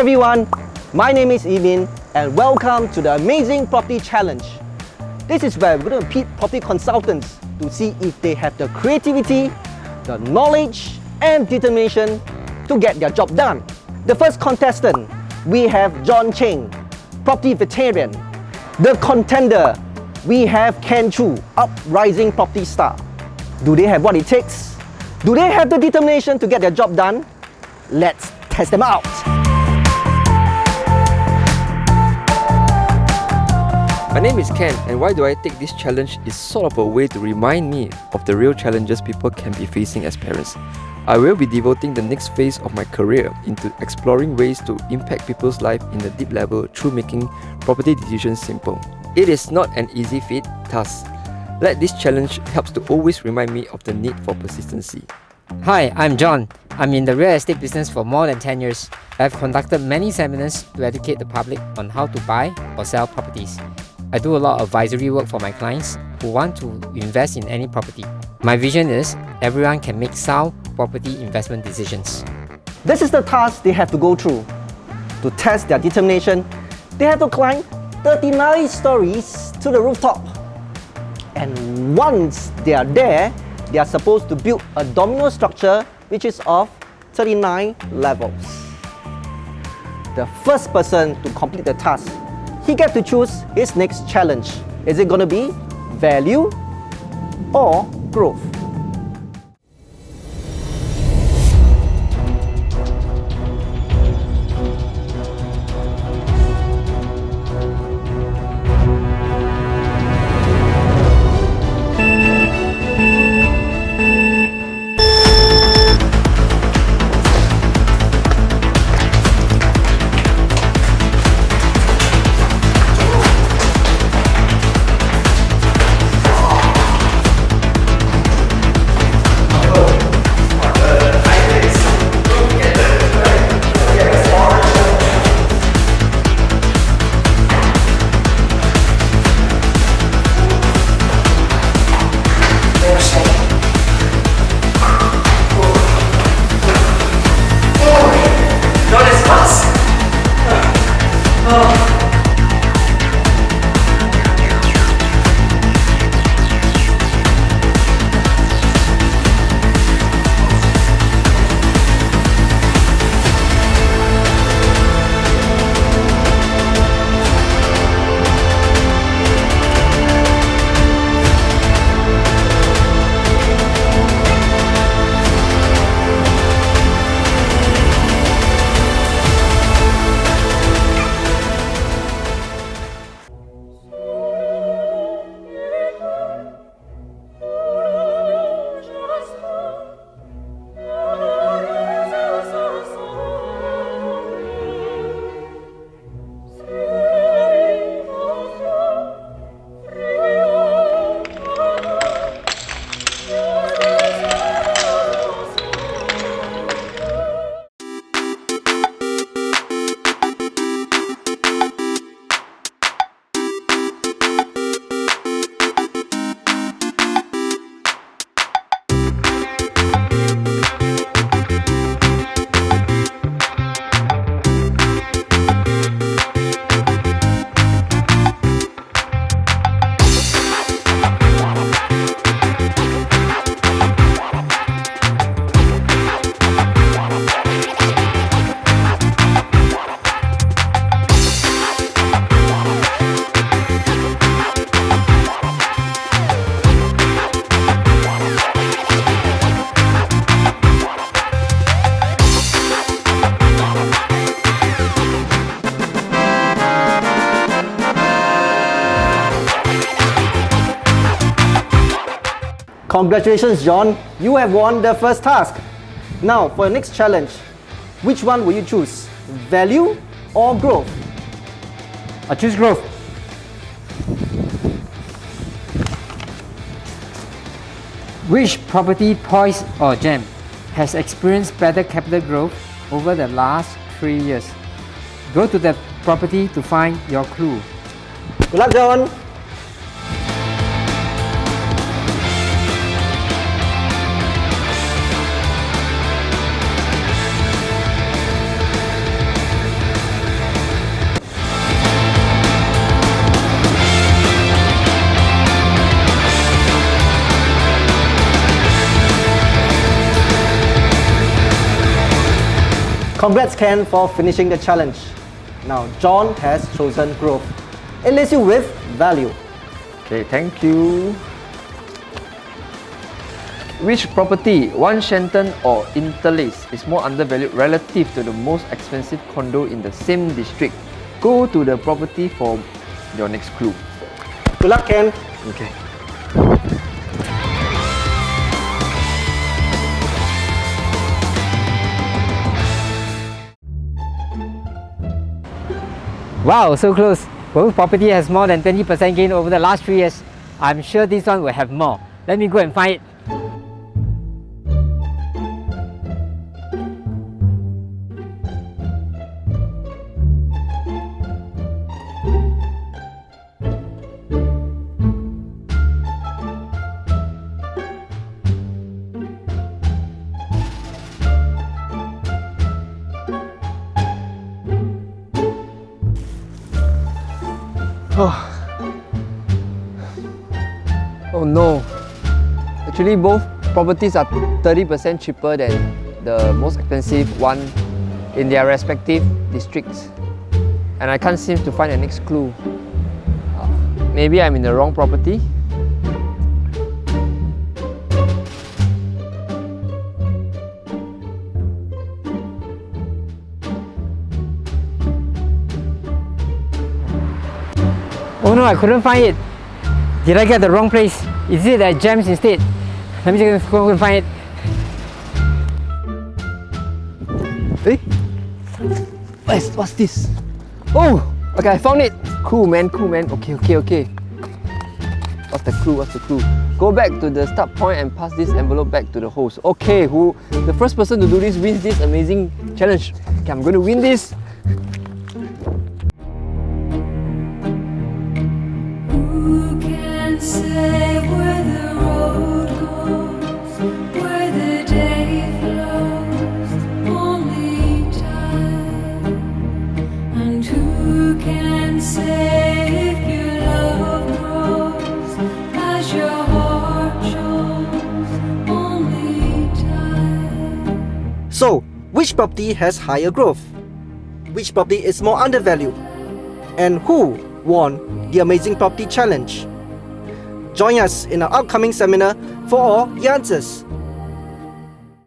Hi everyone, my name is Emin and welcome to the Amazing Property Challenge. This is where we're going to pit property consultants to see if they have the creativity, the knowledge and determination to get their job done. The first contestant, we have John Cheng, property veteran. The contender, we have Ken Chu, uprising property star. Do they have what it takes? Do they have the determination to get their job done? Let's test them out. My name is Ken, and why do I take this challenge is sort of a way to remind me of the real challenges people can be facing as parents. I will be devoting the next phase of my career into exploring ways to impact people's life in a deep level through making property decisions simple. It is not an easy feat, thus, this challenge helps to always remind me of the need for persistency. Hi, I'm John. I'm in the real estate business for more than 10 years. I've conducted many seminars to educate the public on how to buy or sell properties. I do a lot of advisory work for my clients who want to invest in any property. My vision is everyone can make sound property investment decisions. This is the task they have to go through. To test their determination, they have to climb 39 stories to the rooftop. And once they are there, they are supposed to build a domino structure which is of 39 levels. The first person to complete the task, he gets to choose his next challenge. Is it going to be value or growth? Congratulations, John. You have won the first task. Now, for your next challenge, which one will you choose? Value or growth? I choose growth. Which property, poised or gem has experienced better capital growth over the last 3 years? Go to the property to find your clue. Good luck, John. Congrats Ken for finishing the challenge. Now John has chosen growth. It leaves you with value. Okay, thank you. Which property, One Shenton or Interlace, is more undervalued relative to the most expensive condo in the same district? Go to the property for your next clue. Good luck Ken. Okay. Wow, so close. Both property has more than 20% gain over the last 3 years. I'm sure this one will have more. Let me go and find it. Oh no. Actually, both properties are 30% cheaper than the most expensive one in their respective districts. And I can't seem to find the next clue. Maybe I'm in the wrong property? Oh no, I couldn't find it. Did I get the wrong place? Is it at Gems instead? Let me just go and find it. Hey? What's this? Oh! Okay, I found it! Cool man, cool man. Okay. What's the clue? Go back to the start point and pass this envelope back to the host. Okay, the first person to do this wins this amazing challenge. Okay, I'm going to win this. Who can say where the road goes, where the day flows? Only time. And who can say if your love grows as your heart shows? Only time. So, which property has higher growth? Which property is more undervalued? And who won the Amazing Property Challenge? Join us in our upcoming seminar for all the answers.